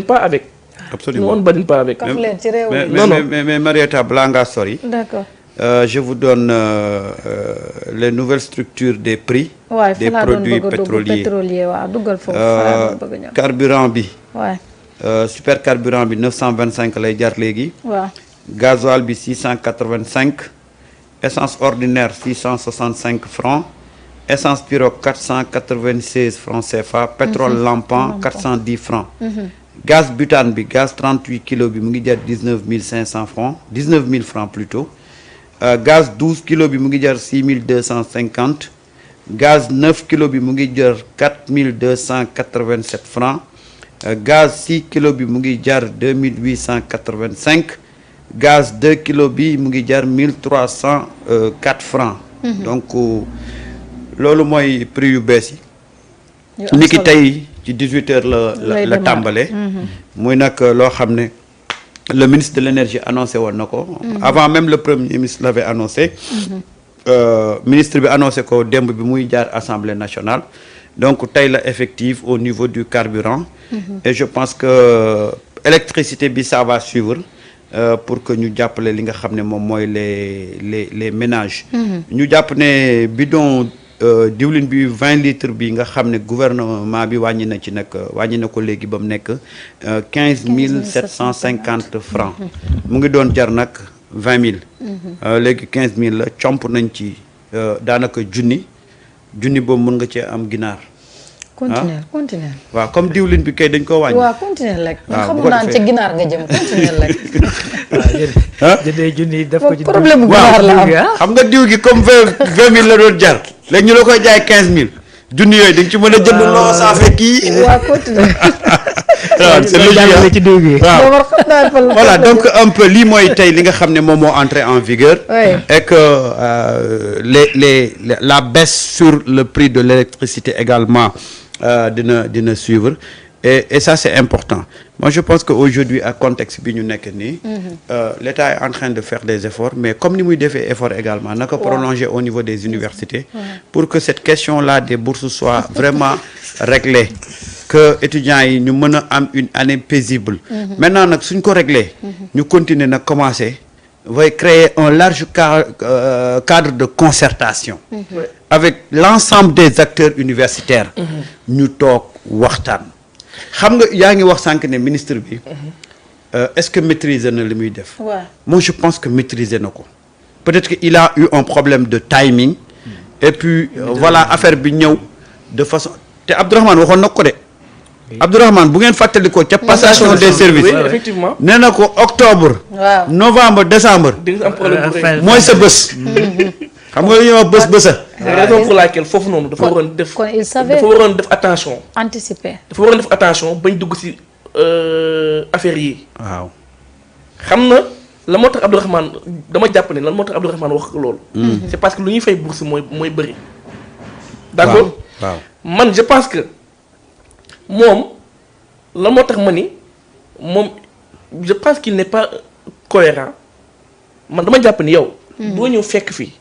pas avec. Absolument. Nous, on ne badine pas avec. Mais Marietta Blanga, sorry. D'accord. Je vous donne les nouvelles structures des prix des produits pétroliers. Carburant bi. Super carburant bi 925 lay jar léegi. Gasoil bi 685. Essence ordinaire 665 francs. Essence pyro 496 francs CFA. Pétrole lampant 410 francs. Gaz butane bi gaz 38 kg bi mu ngi jar 19 500 francs 19 000 francs plutôt. Gaz 12 kg bi mu ngi jar 6250. Gaz 9 kg bi mu ngi jar 4287 francs. Gaz 6 kg bi mu ngi jar 2885. Gaz 2 kg bi mu ngi jar 1304 francs. Donc loolu mooy prix yu bees yi. niki tey ci 18h la tàmbale. muy nag loo xam ne le ministre de l'énergie annoncé woon na ko. avant même le premier ministre l'avait annoncé. ministre bi annoncé ko démb bi muy jaar assemblée nationale. donc tey la effective au niveau du carburant. et je pense que électricité bi ça va suivre. pour que ñu jàppale li nga xam ne moom mooy les ménages. ñu jàpp ne bidon diwlin bi 20 litres bi nga xam ne gouvernement bi wàññi na ci nag wàññi na ko léegi ba mu nekk 15 750 francs. mu ngi doon jar nag 20 000. léegi 15 000 la comp nañ ci daanaka junni boobu mën nga cee am ginaar. continuer waaw comme diwlin bi kay dañ koo wàññi. waaw continuer rek. waaw xam naa ca ginaar nga jëm continuer rek. waaw jëndee junni def ko ci problème bu ginaar la am. xam nga diw gi comme 20 000 la doon jar léegi ñu la koy jaay 15 000 junni yooyu dañ ci mën a jënd loo saa fekk kii. waaw continuer. waaw c'est logique ci diw gi. waaw voilà donc un peu lii mooy tey li nga xam ne moom moo entré en vigueur. et que la baisse sur le prix de l'électricité également. dina suivre et ça c'est important. Moi je pense que aujourd'hui à contexte bi ñu nekk nii l'État est en train de faire des efforts mais comme ni muy defee effort également naka prolonger au niveau des universités pour que cette question là des bourses soit vraiment réglée que étudiants yi ñu mën a am une année paisible. Maintenant nag suñ ko réglé ñu continuer nag commencer va créer un large cadre de concertation avec l'ensemble des acteurs universitaires ñu toog waxtaan xam nga yaa ngi wax sànq ne ministre bi est-ce que maîtriser na li muy def moi je pense que maîtriser na ko peut-être que il a eu un problème de timing et puis voilà affaire bi ñëw de façon te Abdourahmane waxoon na ko de Abdourahmane bu ngeen fàttali ko ca passation des services effectivement nee na ko octobre novembre décembre mooy sa bés xam nga li ñuy wax bés raison pour laquelle foofu noonu dafa waroon def dafa waroon def attention anticiper dafa waroon def attention bañ dugg ci affaire yi waaw xam na la moo tax Abdourahmane dama jàpp ne lan moo tax Abdourahmane wax loolu c'est parce que lu ñuy fay bourse mooy bëri d'accord waaw man je pense que moom lan moo tax ma ni moom je pense qu'il n'est pas cohérent man dama jàpp ni yow doo ñëw fekk fii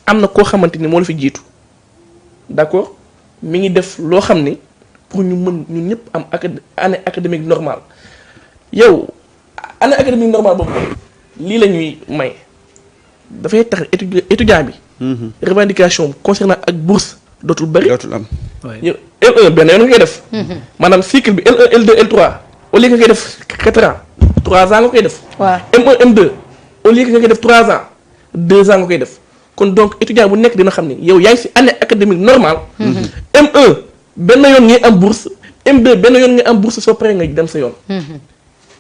am na koo xamante ni moo la fi jiitu d'accord mi ngi def loo xam ni pour ñu mën ñun ñëpp am année académique normale yow année académique normale boobu lii la ñuy may dafay tax étudiant bi revendication concernant ak bourse dootul bëri dootul am yow L1 benn yoon nga koy def maanaam cycle bi L1 L2 L3 au lieu que nga koy def 4 ans 3 ans nga koy def M1 M2 au lieu que nga koy def 3 ans 2 ans nga koy def kon donc étudiant bu nekk dina xam ni yow yaa ngi ci année académique normale M1 benn yoon ngay am bourse M2 benn yoon ngay am bourse soo paree nga dem sa yoon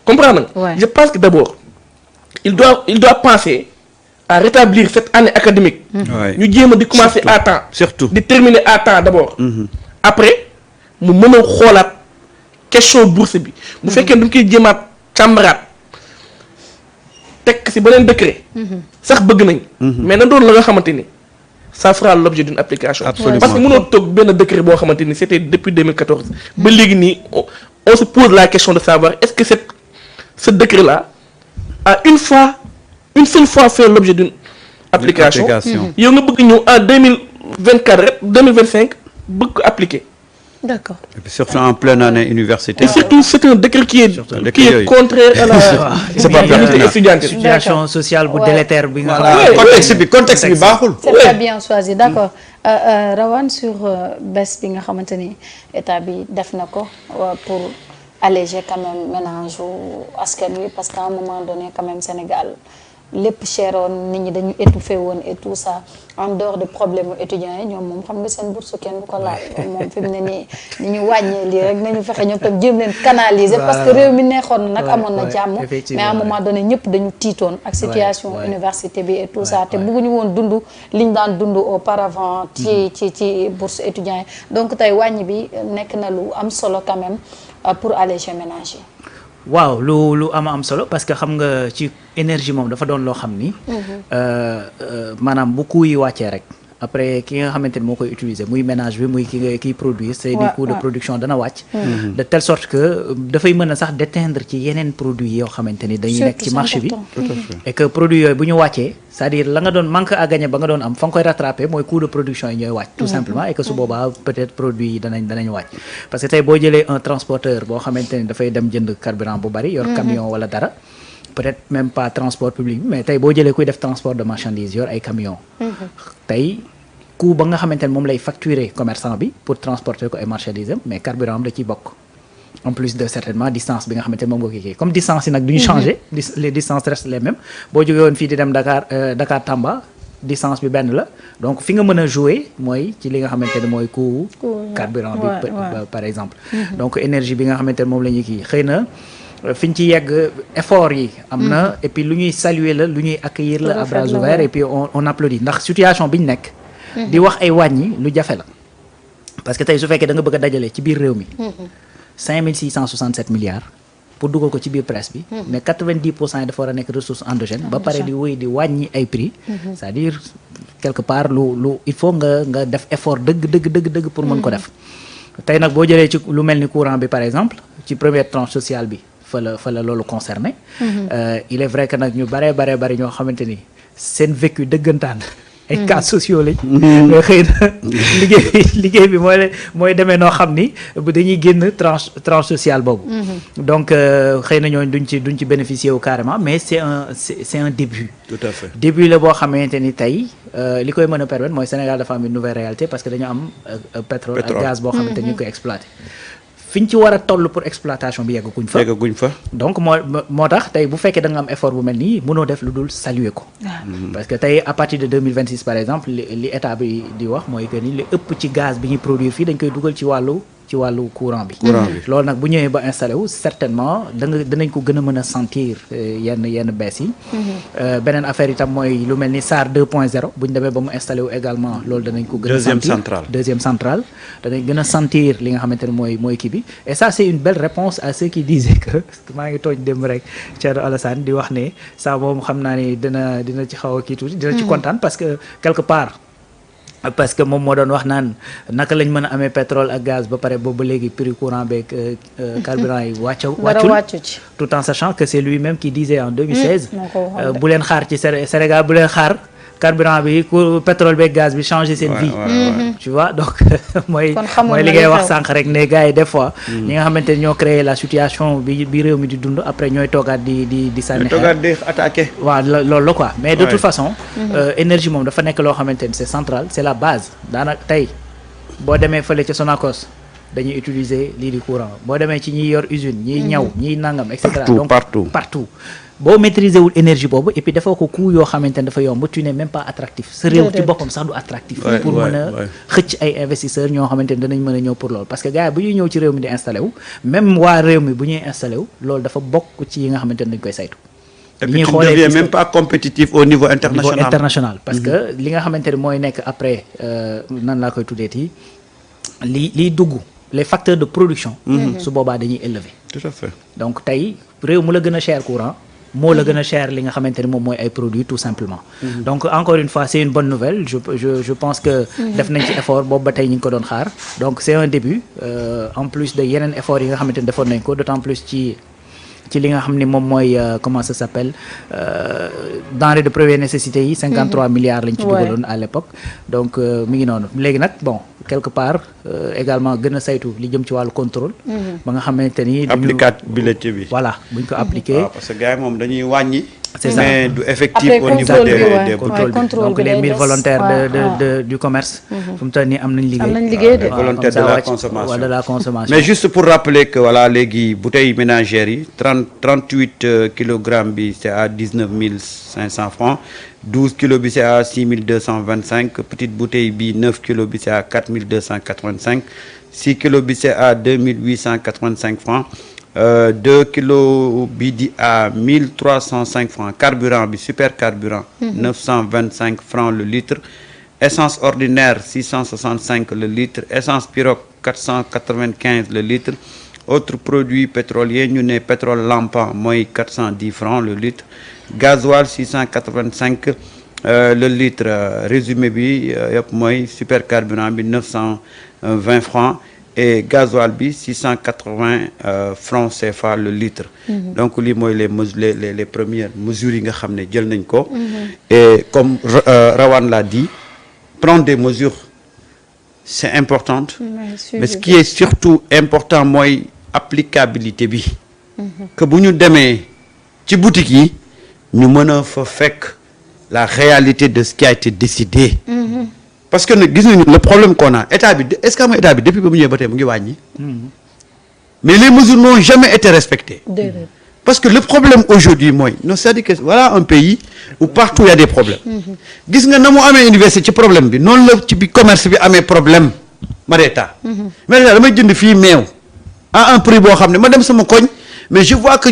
comprendre nga je pense que d'abord il doit penser à rétablir cette année académique ñu jéem a di commencer à temps surtout di terminer à temps d'abord après mu mën a xoolaat question bourse bi bu fekkee duñ koy jéemaat càmbaraat teg ci beneen décret sax bëgg nañ mais na doon la nga xamante ni ça fera l'objet d'une application absolument parce que mënoo toog benn décret boo xamante ni c'était depuis 2014 ba léegi nii on se pose la question de savoir est-ce que ce décret là a une seule fois fait l'objet d'une application yow nga bëgg ñëw en 2024 rek 2025 bëgg ko appliquer D'accord. Et puis surtout en pleine année universitaire. Et surtout, c'est un décret qui est contraire à la mobilité étudiantine. situation sociale bu délétère bi nga voilà contexte bi baaxul. c'est pas bien choisi d'accord. Rawane sur baisse bi nga xamante ni état bi def na ko pour alléger quand même ménage askan wi parce qu'à un moment donné quand même Sénégal lépp cheroon nit ñi dañu étouffé woon et tout ça en dehors de problème étudiants yi ñoom moom xam nga seen bourse kenn du ko laal moom fi mu ne nii ni ñu wàññee lii rek nañu fexe ñoom tam jéem leen canaliser parce que réew mi neexoon nag amoon na jàmm mais à un moment donné ñëpp dañu tiitoon ak situation université bi et tout ça te bëgguñu woon dund liñ daan dund auparavant ci bourse étudiants yi donc tey wàññi bi nekk na lu am solo quand même pour alléger ménage yi. waaw lu am solo parce que xam nga ci énergie moom dafa doon loo xam ni maanaam bu coût yi wàccee rek après ki nga xamante ni moo koy utiliser muy ménage bi muy kiy produire c'est des coûts de production dana wàcc de telle sorte que dafay mën a sax déteindre ci yeneen produits yoo xamante ni dañuy nekk ci marché bi et que produits yooyu bu ñu wàccee c'est-à-dire la nga doon manque à gagner ba nga doon am fa nga koy rattraper mooy coût de production yi ñooy wàcc tout simplement et que su boobaa peut-être produits yi danañ wàcc parce que tey boo jëlee un transporteur boo xamante ni dafay dem jënd carburant bu bari yor camion wala dara peut-être même pas transport public mais tey boo jëlee kuy def transport de marchandises yor ay camion tey coût ba nga xamante ne moom lay facturer commerçant bi pour transporter ko ay marchandises am mais carburant am da ciy bokk en plus de certainement distance bi nga xamante ne moom nga ko kii comme distance yi nag duñu changer les distances restent les mêmes boo jógee woon fii di dem Dakar Tamba distance bi benn la donc fi nga mën a jouer mooy ci li nga xamante ne mooy coût carburant bi par exemple donc énergie bi nga xamante ne moom la ñuy kii xëy na fi ñu ci yegg effort yi am na et puis lu ñuy saluer la lu ñuy accueillir la à bras ouverts et puis on applaudit ndax situation bi ñu nekk di wax ay wàññi lu jafe la parce que tey su fekkee da nga bëgg a dajale ci biir réew mi 5667 milliards pour dugal ko ci biir presse bi mais 90% yi dafa war a nekk ressource endogène ba pare di wéy di wàññi ay prix c'est-à-dire quelque part lu il faut nga def effort dëgg pour mën ko def tey nag boo jëlee ci lu mel ni courant bi par exemple ci première tranche sociale bi fa la loolu concerné il est vrai que nag ñu bare ñoo xamante ni seen vécu dëggantaan ay cas sociaux lañ mais xëy na liggéey bi mooy demee noo xam ni dañuy génn tranche sociale boobu donc xëy na ñooñu duñ ci bénéficier wu carrément mais c'est un début tout à fait début la boo xamante ni tey li koy mën a permettre mooy Sénégal dafa am une nouvelle réalité parce que dañu am pétrole ak gaz boo xamante ni ñu koy exploiter fi ñu ci war a toll pour exploitation bi yeggaguñ fa donc moo tax tey bu fekkee da nga am effort bu mel nii mënoo def lu dul saluer ko parce que tey à partir de 2026 par exemple li état bi di wax mooy que ni li ëpp ci gaz bi ñuy produire fii dañ koy dugal ci wàllu courant bi loolu nag bu ñëwee ba installé wu certainement danañ ko gën a mën a sentir yenn baisse yi beneen affaire itam mooy lu mel ni SAR 2.0 bu ñu demee ba mu installé wu également loolu danañ ko gën a sentir deuxième centrale danañ gën a sentir li nga xamante ne mooy kii bi et ça c'est une belle réponse à ceux qui disaient que maa ngi tooñ dem rek Thierno Alassane di wax ne ça moom xam naa ni dina ci xaw a kii tuuti dina ci kontaan parce que quelque part parce que moom moo doon wax naan naka lañ mën a amee pétrole ak gaz ba pare boobu ba léegi prix courant beeg carburant yi wàccul tout en sachant que c'est lui-même qui disait en 2016 bu leen xaar ci Sénégal bu leen xaar carburant bi pétrole beeg gaz bi changer seen vie tu vois donc mooy li ngay wax sànq rek ne gars yi des fois ñi nga xamante ne ñoo créé la situation bi réew mi di dund après ñooy toogaat di sànni toogaat di attaquer waaw loolu la quoi mais de toute façon énergie moom dafa nekk loo xamante ne c'est central c'est la base daanaka tey boo demee fële ca Sonacos dañuy utiliser lii di courant boo demee ci ñiy yor usine ñiy ñaw ñiy nangam et cetera donc partout boo maîtriser wul énergie boobu et puis dafa ko coût yoo xamante ne dafa yomb tu n'es même pas attractif sa réew ci boppam sax du attractif pour mën a xëcc ay investisseurs ñoo xamante ne danañ mën a ñëw pour loolu parce que gars yi bu ñuy ñëw ci réew mi di installé wu même waa réew mi bu ñuy installé wu loolu dafa bokk ci yi nga xamante ne dañ koy saytu et puis tu ne deviens même pas compétitif au niveau international parce que li nga xamante ne mooy nekk après nan laa koy tuddeeti liy dugg les facteurs de production su boobaa dañuy élevé tout à fait donc tey réew mu la gën a cher courant moo la gën a cher li nga xamante ne moom mooy ay produits tout simplement donc encore une fois c'est une bonne nouvelle je pense que def nañ ci effort boobu ba tey ñu ngi ko doon xaar donc c'est un début en plus de yeneen effort yi nga xamante ne defoon nañ ko d'autant plus ci ci li nga xam ni moom mooy comment ça s'appelle denrées de première nécessité yi 53 milliards lañ ci dugaloon à l'époque donc mi ngi noonu léegi nag bon quelque part également gën a saytu li jëm ci wàllu contrôle ba nga xamante ni applicabilité bi voilà buñ ko appliqué parce que gars yi moom dañuy wàññi c'est ça mais du effectif au niveau des contrôle bi donc les 1000 volontaires du commerce fu mu toll nii am nañ liggéey des volontaires de la consommation de la consommation mais juste pour rappeler que voilà léegi bouteilles ménagères yi 38 kilogrammes bi c'est à 19 500 francs 12 kilos bi c'est à 6 225 petite bouteille bi 9 kilos bi c'est à 4 285 6 kilos bi c'est à 2 885 francs 2 kilos bi di à 1305 francs carburant bi super carburant 925 francs le litre essence ordinaire 665 le litre essence pirogue 495 le litre autres produits pétroliers ñu ne pétrole lampan mooy 410 francs le litre gasoil 685 le litre résumé bi yëpp mooy super carburant bi 920 francs et gasoil bi 680 francs CFA le litre. Donc lii mooy les premières mesures yi nga xam ne jël nañ ko. Et comme Rawane l'a dit, prendre des mesures c'est important. Mais ce qui est surtout important mooy applicabilité bi. Que bu ñu demee ci boutique yi ñu mën a fa fekk la réalité de ce qui a été décidé. Parce que nag gis nañu le problème qu'on a état bi est-ce que am état bi depuis ba mu ñëwee ba tey mu ngi wàññi. Mais les mesures n'ont jamais été respectées. Parce que le problème aujourd'hui mooy non c'est-à-dire que voilà un pays où partout il y a des problèmes. Gis nga na mu amee université ci problème bi noonu la ci bi commerce bi amee problème Marieta. Marieta damay jënd fii meew à un prix boo xam ne ma dem sama koñ mais je vois que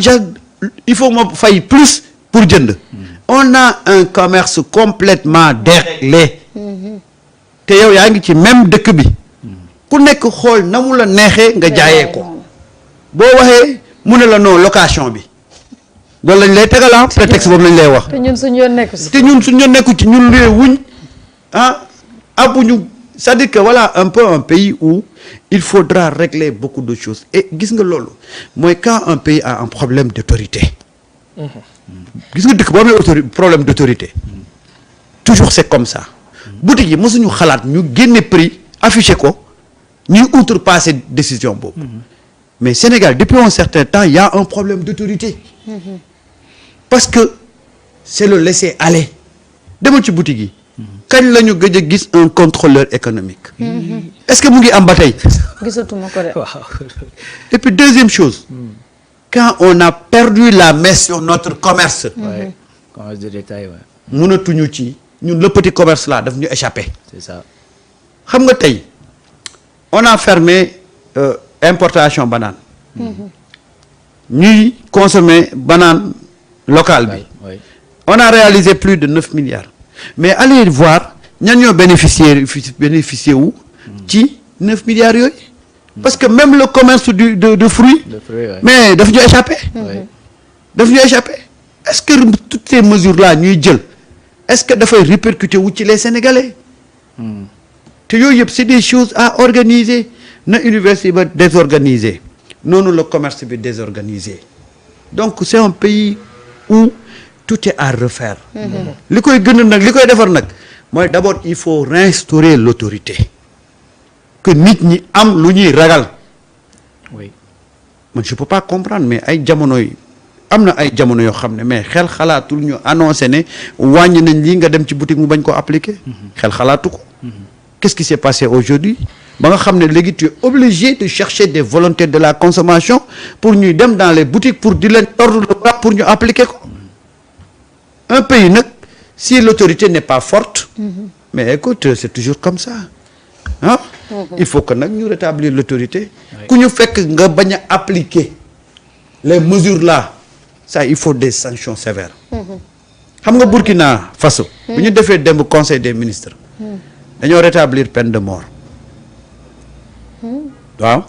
il faut ma fay plus pour jënd. On a un commerce complètement déréglé. te yow yaa ngi ci même dëkk bi ku nekk xool na mu la neexee nga jaayee ko boo waxee mu ne la non location bi loolu lañ lay tegalaan prétexte boobu lañ lay wax te ñun suñu yoon nekku ci ci ñun réew wuñ abuñu c'est-à-dire que voilà un peu un pays où il faudra régler beaucoup de choses et gis nga loolu mooy quand un pays a un problème d'autorité gis nga dëkk boo amee problème d'autorité toujours c'est comme ça boutique yi mësuñu xalaat ñu génne prix affiché ko ñuy outrepasser décision boobu mais Sénégal depuis un certain temps il y a un problème d'autorité parce que c'est le laisser aller demal ci boutique yi kañ la ñu gëj a gis un contrôleur économique est-ce que mu ngi am ba tey gisatuma ko de et puis deuxième chose quand on a perdu la main sur notre commerce commerce de détail mënatuñu ci ñun le petit commerce là daf ñu échappé. C'est ça. xam nga tey on a fermé importation banane. ñuy consommer banane locale bi. On a réalisé plus de 9 milliards. Mais allez voir ñan ñoo bénéficier wu ci 9 milliards yooyu. Parce que même le commerce de fruits. Mais daf ñu échappé. daf ñu échappé. Est-ce que toutes ces mesures là ñuy jël. Est-ce que dafay répercuter wu ci les Sénégalais te yooyu yëpp c'est des choses à organiser na université ba désorganisé noonu le commerce bi désorganisé donc c'est un pays où tout est à refaire li koy gën nag li koy defar nag mooy d'abord il faut réinstaurer l'autorité que nit ñi am lu ñuy ragal man je peux pas comprendre mais ay jamono yi am na ay jamono yoo xam ne mais xel xalaatul ñu annoncé ne wàññi nañ lii nga dem ci boutique mu bañ ko appliquer xel xalaatu ko qu'est-ce qui s'est passé aujourd'hui ba nga xam ne léegi tu es obligé de chercher des volontaires de la consommation pour ñuy dem dans les boutiques pour di leen tordre le bras pour ñu appliquer ko un pays nag si l'autorité n'est pas forte mais écoute c'est toujours comme ça il faut que nag ñu rétablir l'autorité ku ñu fekk nga bañ a appliquer les mesures là ça il faut des sanctions sévères xam nga Burkina Faso bu ñu defee démb conseil des ministres dañoo rétablir peine de mort waaw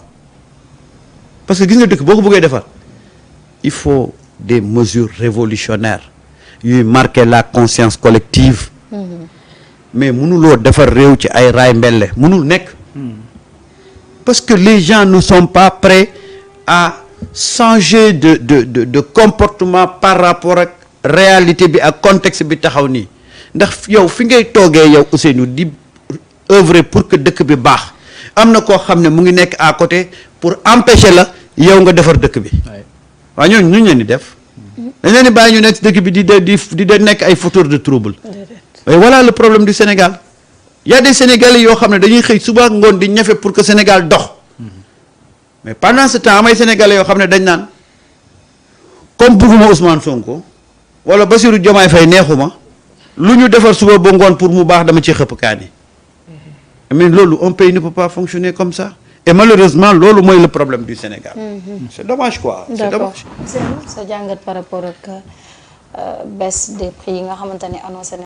parce que gis nga dëkk boo ko bëggee defar il faut des mesures révolutionnaires yuy marquer la conscience collective mais mënuloo defar réew ci ay raay mbelle mënul nekk parce que les gens ne sont pas prêts à changer de comportement par rapport ak réalité bi ak contexte bi taxaw nii ndax yow fi ngay toogee yow Ousseynou di œuvrer pour que dëkk bi baax am na koo xam ne mu ngi nekk à côté pour empêcher la yow nga defar dëkk bi waaw ñooñu ñu leen di def dañ leen di bàyyi ñu nekk dëkk bi di nekk ay fauteurs de trouble et voilà le problème du Sénégal il y a des Sénégalais yoo xam ne dañuy xëy suba ngoon di ñafe pour que Sénégal dox mais pendant ce temps amay Sénégalais yoo xam ne dañ naan comme bugguma Ousmane Sonko wala Bassirou Diomaye Faye neexuma lu ñu defar suba ba ngoon pour mu baax dama ci xëpp kaani mais loolu un pays ne peut pas fonctionner comme ça et malheureusement loolu mooy le problème du Sénégal. C'est dommage quoi. C'est dommage. Sa jàngat par rapport ak baisse des prix yi nga xamante ne annoncé